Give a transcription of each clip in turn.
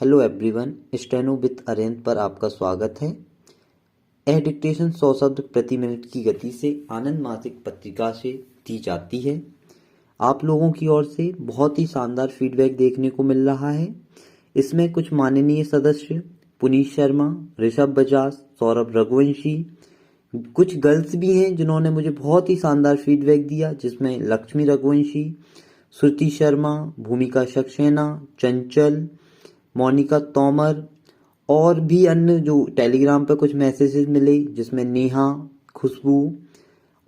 Hello everyone, steno with arrange पर आपका स्वागत है। यह डिक्टेशन 100 शब्द प्रति मिनट की गति से आनंद मासिक पत्रिका से दी जाती है। आप लोगों की ओर से बहुत ही शानदार फीडबैक देखने को मिल रहा है। इसमें कुछ माननीय सदस्य पुनीत शर्मा, ऋषभ बजाज, सौरभ रघुवंशी, कुछ गर्ल्स भी हैं जिन्होंने मुझे बहुत ही शानदार फीडबैक दिया, जिसमें लक्ष्मी रघुवंशी, श्रुति शर्मा, भूमिका सक्सेना, चंचल, मोनिका तोमर और भी अन्य जो टेलीग्राम पर कुछ मैसेजेस मिले, जिसमें नेहा, खुशबू,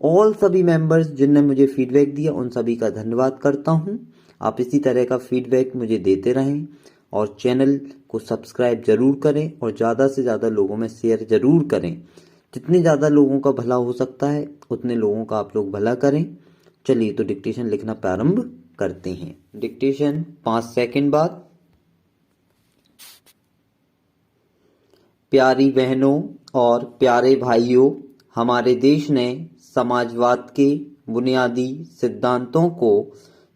ऑल सभी मेंबर्स जिनने मुझे फीडबैक दिया उन सभी का धन्यवाद करता हूं। आप इसी तरह का फीडबैक मुझे देते रहें और चैनल को सब्सक्राइब जरूर करें और ज़्यादा से ज़्यादा लोगों में शेयर जरूर करें। जितने ज़्यादा लोगों का भला हो सकता है उतने लोगों का आप लोग भला करें। चलिए तो डिक्टेशन लिखना प्रारंभ करते हैं। डिक्टेशन 5 सेकंड बाद। प्यारी बहनों और प्यारे भाइयों, हमारे देश ने समाजवाद के बुनियादी सिद्धांतों को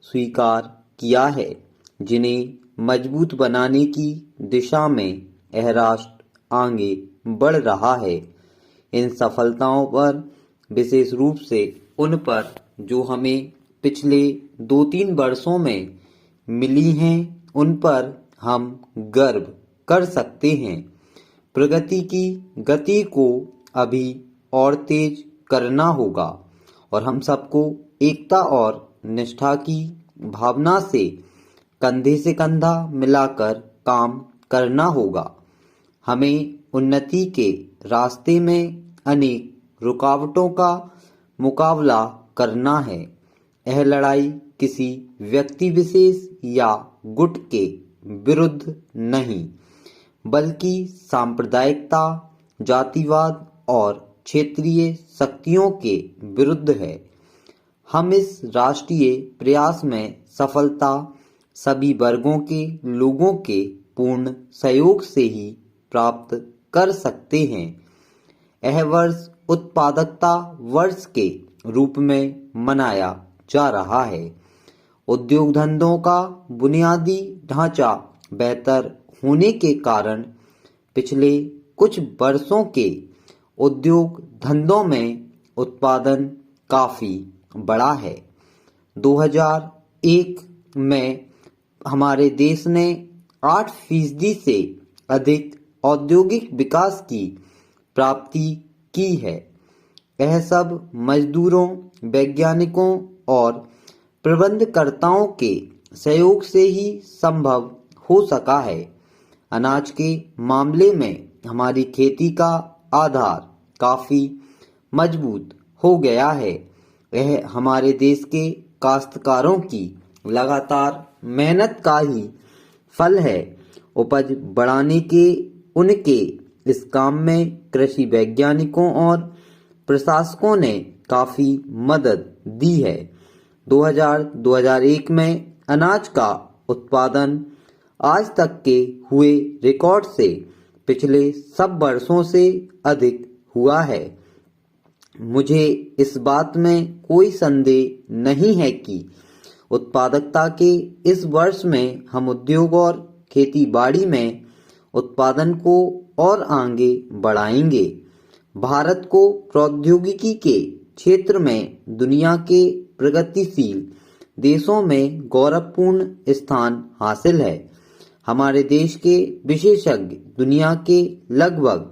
स्वीकार किया है, जिन्हें मजबूत बनाने की दिशा में यह राष्ट्र आगे बढ़ रहा है। इन सफलताओं पर, विशेष रूप से उन पर जो हमें पिछले 2-3 वर्षों में मिली हैं, उन पर हम गर्व कर सकते हैं। प्रगति की गति को अभी और तेज करना होगा और हम सबको एकता और निष्ठा की भावना से कंधे से कंधा मिलाकर काम करना होगा। हमें उन्नति के रास्ते में अनेक रुकावटों का मुकाबला करना है। यह लड़ाई किसी व्यक्ति विशेष या गुट के विरुद्ध नहीं, बल्कि सांप्रदायिकता, जातिवाद और क्षेत्रीय शक्तियों के विरुद्ध है। हम इस राष्ट्रीय प्रयास में सफलता सभी वर्गों के लोगों के पूर्ण सहयोग से ही प्राप्त कर सकते हैं। यह वर्ष उत्पादकता वर्ष के रूप में मनाया जा रहा है। उद्योग धंधों का बुनियादी ढांचा बेहतर होने के कारण पिछले कुछ वर्षों के उद्योग धंधों में उत्पादन काफी बढ़ा है। 2001 में हमारे देश ने 8% से अधिक औद्योगिक विकास की प्राप्ति की है। यह सब मजदूरों, वैज्ञानिकों और प्रबंधकर्ताओं के सहयोग से ही संभव हो सका है। अनाज के मामले में हमारी खेती का आधार काफी मजबूत हो गया है। यह हमारे देश के काश्तकारों की लगातार मेहनत का ही फल है। उपज बढ़ाने के उनके इस काम में कृषि वैज्ञानिकों और प्रशासकों ने काफी मदद दी है। 2001 में अनाज का उत्पादन आज तक के हुए रिकॉर्ड से पिछले सब वर्षों से अधिक हुआ है। मुझे इस बात में कोई संदेह नहीं है कि उत्पादकता के इस वर्ष में हम उद्योग और खेती-बाड़ी में उत्पादन को और आगे बढ़ाएंगे। भारत को प्रौद्योगिकी के क्षेत्र में दुनिया के प्रगतिशील देशों में गौरवपूर्ण स्थान हासिल है। हमारे देश के विशेषज्ञ दुनिया के लगभग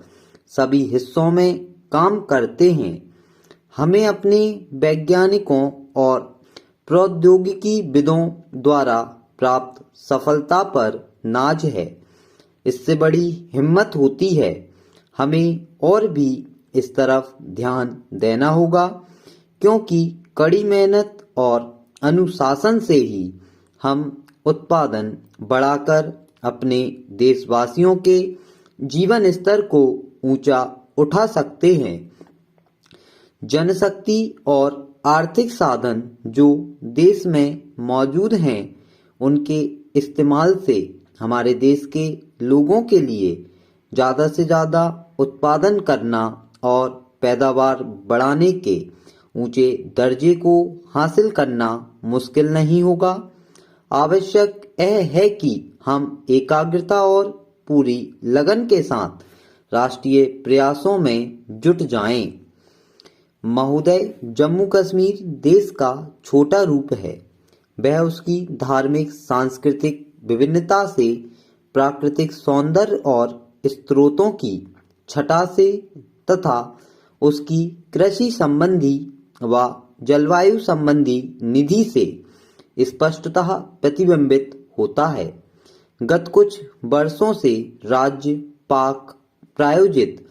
सभी हिस्सों में काम करते हैं। हमें अपने वैज्ञानिकों और प्रौद्योगिकीविदों द्वारा प्राप्त सफलता पर नाज है। इससे बड़ी हिम्मत होती है। हमें और भी इस तरफ ध्यान देना होगा, क्योंकि कड़ी मेहनत और अनुशासन से ही हम उत्पादन बढ़ाकर अपने देशवासियों के जीवन स्तर को ऊंचा उठा सकते हैं। जनशक्ति और आर्थिक साधन जो देश में मौजूद हैं, उनके इस्तेमाल से हमारे देश के लोगों के लिए ज़्यादा से ज़्यादा उत्पादन करना और पैदावार बढ़ाने के ऊंचे दर्जे को हासिल करना मुश्किल नहीं होगा। आवश्यक यह है कि हम एकाग्रता और पूरी लगन के साथ राष्ट्रीय प्रयासों में जुट जाएं। महोदय, जम्मू कश्मीर देश का छोटा रूप है। वह उसकी धार्मिक सांस्कृतिक विभिन्नता से, प्राकृतिक सौंदर्य और स्रोतों की छटा से तथा उसकी कृषि संबंधी व जलवायु संबंधी निधि से स्पष्टतः प्रतिबिंबित होता है। गत कुछ वर्षों से राज्य पाक प्रायोजित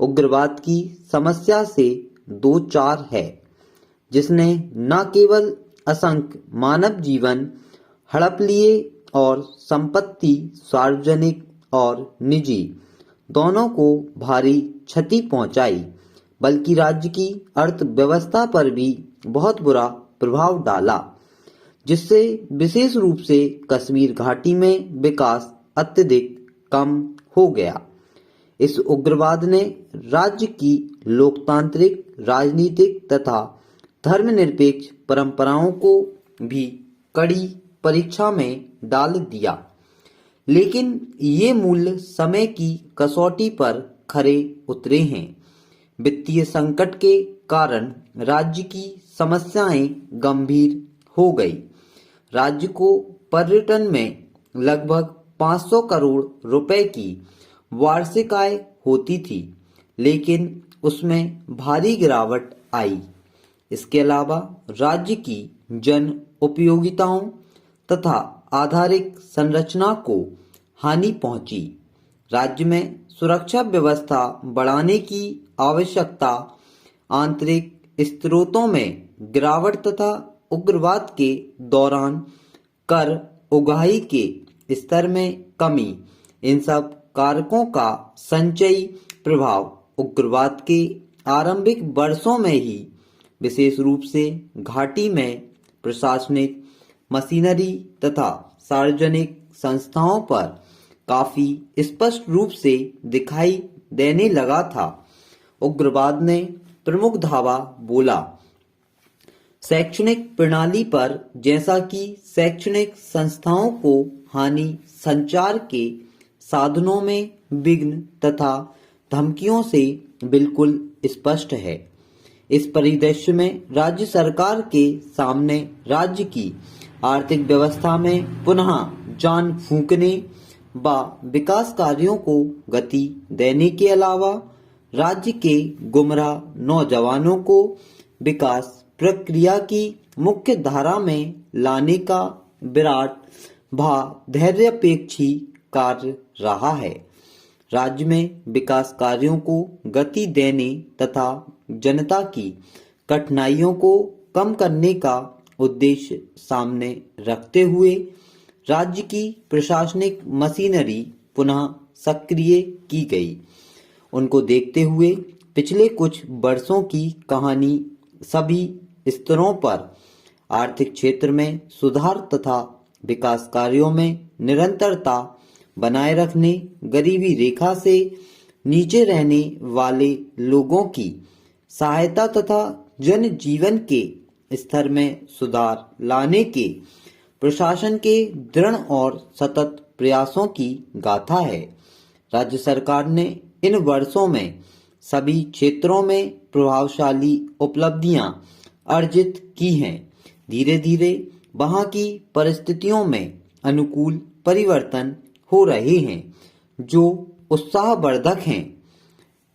उग्रवाद की समस्या से दो चार है, जिसने न केवल असंख्य मानव जीवन हड़प लिए और संपत्ति सार्वजनिक और निजी दोनों को भारी क्षति पहुंचाई, बल्कि राज्य की अर्थव्यवस्था पर भी बहुत बुरा प्रभाव डाला, जिससे विशेष रूप से कश्मीर घाटी में विकास अत्यधिक कम हो गया। इस उग्रवाद ने राज्य की लोकतांत्रिक, राजनीतिक तथा धर्मनिरपेक्ष परंपराओं को भी कड़ी परीक्षा में डाल दिया, लेकिन ये मूल्य समय की कसौटी पर खरे उतरे हैं। वित्तीय संकट के कारण राज्य की समस्याएं गंभीर हो गई। राज्य को पर्यटन में लगभग 500 करोड़ रुपए की वार्षिक आय होती थी, लेकिन उसमें भारी गिरावट आई। इसके अलावा राज्य की जन उपयोगिताओं तथा आधारिक संरचना को हानि पहुंची। राज्य में सुरक्षा व्यवस्था बढ़ाने की आवश्यकता, आंतरिक स्रोतों में गिरावट तथा उग्रवाद के दौरान कर उगाही के स्तर में कमी, इन सब कारकों का संचयी प्रभाव उग्रवाद के आरंभिक वर्षों में ही विशेष रूप से घाटी में प्रशासनिक मशीनरी तथा सार्वजनिक संस्थाओं पर काफी स्पष्ट रूप से दिखाई देने लगा था। उग्रवाद ने प्रमुख धावा बोला शैक्षणिक प्रणाली पर, जैसा कि शैक्षणिक संस्थाओं को हानि संचार के साधनों में विघ्न तथा धमकियों से बिल्कुल स्पष्ट है। इस परिदृश्य में राज्य सरकार के सामने राज्य की आर्थिक व्यवस्था में पुनः जान फूंकने व विकास कार्यों को गति देने के अलावा राज्य के गुमराह नौजवानों को विकास प्रक्रिया की मुख्य धारा में लाने का विराट व धैर्यपेक्षी कार्य रहा है। राज्य में विकास कार्यों को गति देने तथा जनता की कठिनाइयों को कम करने का उद्देश्य सामने रखते हुए राज्य की प्रशासनिक मशीनरी पुनः सक्रिय की गई। उनको देखते हुए पिछले कुछ वर्षों की कहानी सभी स्तरों पर आर्थिक क्षेत्र में सुधार तथा विकास कार्यों में निरंतरता बनाए रखने, गरीबी रेखा से नीचे रहने वाले लोगों की सहायता तथा जन जीवन के स्तर में सुधार लाने के प्रशासन के दृढ़ और सतत प्रयासों की गाथा है। राज्य सरकार ने इन वर्षों में सभी क्षेत्रों में प्रभावशाली उपलब्धियां अर्जित की हैं। धीरे धीरे वहां की परिस्थितियों में अनुकूल परिवर्तन हो रहे हैं जो उत्साहवर्धक हैं।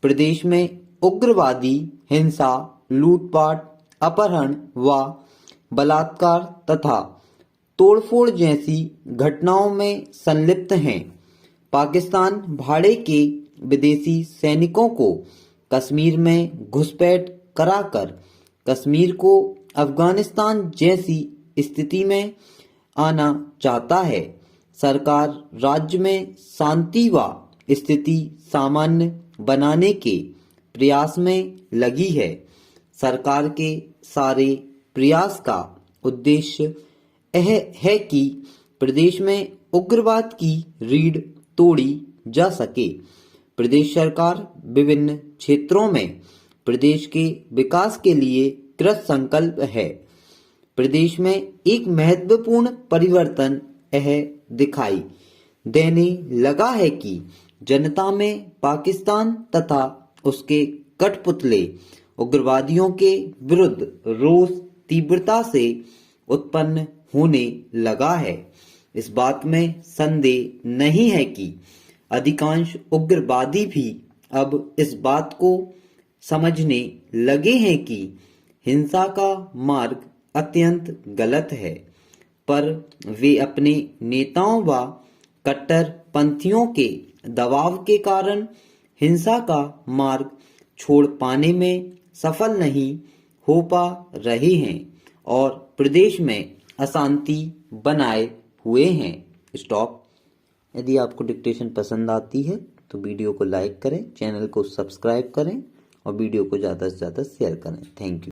प्रदेश में उग्रवादी हिंसा, लूटपाट, अपहरण व बलात्कार तथा तोड़फोड़ जैसी घटनाओं में संलिप्त हैं। पाकिस्तान भाड़े के विदेशी सैनिकों को कश्मीर में घुसपैठ कराकर कश्मीर को अफगानिस्तान जैसी स्थिति में आना चाहता है। सरकार राज्य में शांति व स्थिति सामान्य बनाने के प्रयास में लगी है। सरकार के सारे प्रयास का उद्देश्य यह है कि प्रदेश में उग्रवाद की रीढ़ तोड़ी जा सके। प्रदेश सरकार विभिन्न क्षेत्रों में प्रदेश के विकास के लिए कृत संकल्प है। प्रदेश में एक महत्वपूर्ण परिवर्तन यह दिखाई देने लगा है कि जनता में पाकिस्तान तथा उसके कठपुतले उग्रवादियों के विरुद्ध रोष तीव्रता से उत्पन्न होने लगा है। इस बात में संदेह नहीं है कि अधिकांश उग्रवादी भी अब इस बात को समझने लगे हैं कि हिंसा का मार्ग अत्यंत गलत है, पर वे अपने नेताओं व कट्टरपंथियों के दबाव के कारण हिंसा का मार्ग छोड़ पाने में सफल नहीं हो पा रहे हैं और प्रदेश में अशांति बनाए हुए हैं। स्टॉप। यदि आपको डिक्टेशन पसंद आती है तो वीडियो को लाइक करें, चैनल को सब्सक्राइब करें और वीडियो को ज़्यादा से ज़्यादा शेयर करें। Thank you.